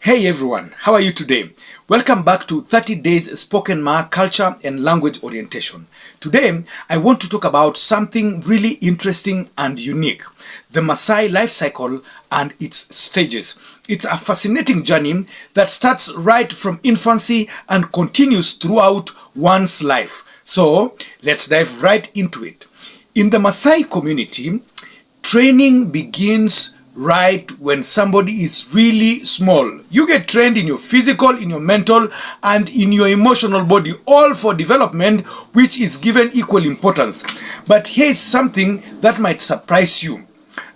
Hey everyone, how are you today? Welcome back to 30 Days Spoken Ma Culture and Language Orientation. Today, I want to talk about something really interesting and unique, the Maasai life cycle and its stages. It's a fascinating journey that starts right from infancy and continues throughout one's life. So, let's dive right into it. In the Maasai community, training begins right when somebody is really small. You get trained in your physical, in your mental, and in your emotional body, all for development, which is given equal importance. But here is something that might surprise you.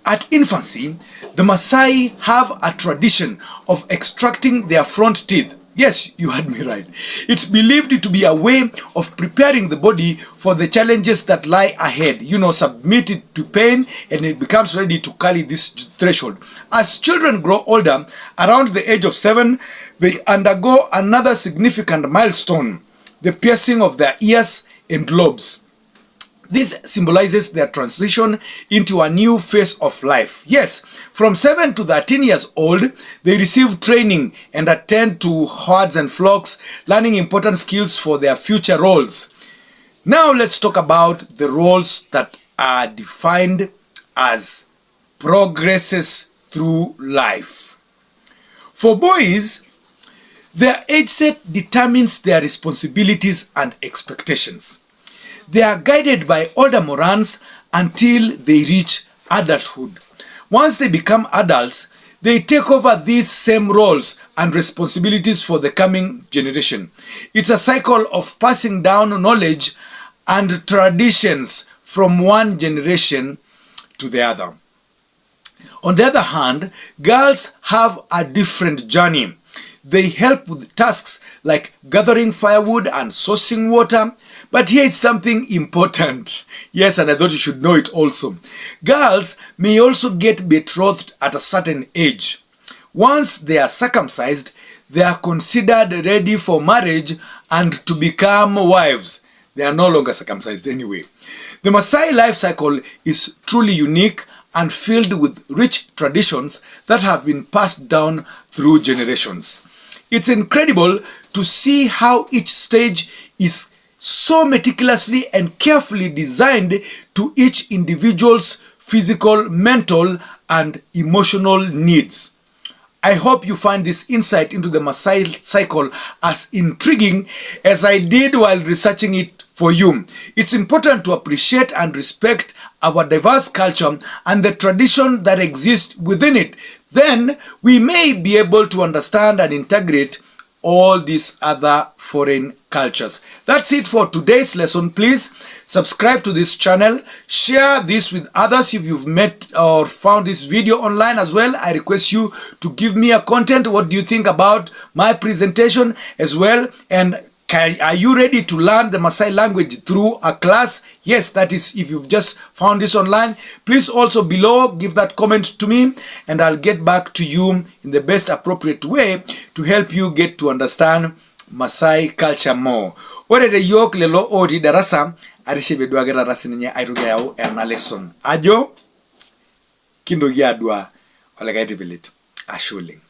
At infancy, the Maasai have a tradition of extracting their front teeth. Yes, you heard me right. It's believed to be a way of preparing the body for the challenges that lie ahead. Submit it to pain and it becomes ready to carry this threshold. As children grow older, around the age of 7, they undergo another significant milestone, the piercing of their ears and lobes. This symbolizes their transition into a new phase of life. Yes, from 7 to 13 years old, they receive training and attend to herds and flocks, learning important skills for their future roles. Now let's talk about the roles that are defined as progresses through life. For boys, their age set determines their responsibilities and expectations. They are guided by older morans until they reach adulthood. Once they become adults, they take over these same roles and responsibilities for the coming generation. It's a cycle of passing down knowledge and traditions from one generation to the other. On the other hand, girls have a different journey. They help with tasks like gathering firewood and sourcing water. But here is something important. Yes, and I thought you should know it also. Girls may also get betrothed at a certain age. Once they are circumcised, they are considered ready for marriage and to become wives. They are no longer circumcised anyway. The Maasai life cycle is truly unique and filled with rich traditions that have been passed down through generations. It's incredible to see how each stage is so meticulously and carefully designed to each individual's physical, mental, and emotional needs. I hope you find this insight into the Maasai cycle as intriguing as I did while researching it for you. It's important to appreciate and respect our diverse culture and the tradition that exists within it. Then we may be able to understand and integrate all these other foreign cultures. That's it for today's lesson. Please subscribe to this channel. Share this with others if you've met or found this video online as well. I request you to give me a content. What do you think about my presentation as well? And are you ready to learn the Maasai language through a class? Yes, that is if you've just found this online. Please also below give that comment to me and I'll get back to you in the best appropriate way to help you get to understand Maasai culture more. Ore de yok lelo odi darasa arishe bedwagera rasininye airuga yao erna lesson. Ajo kindo giadwa olagaiti bilit. Ashuling.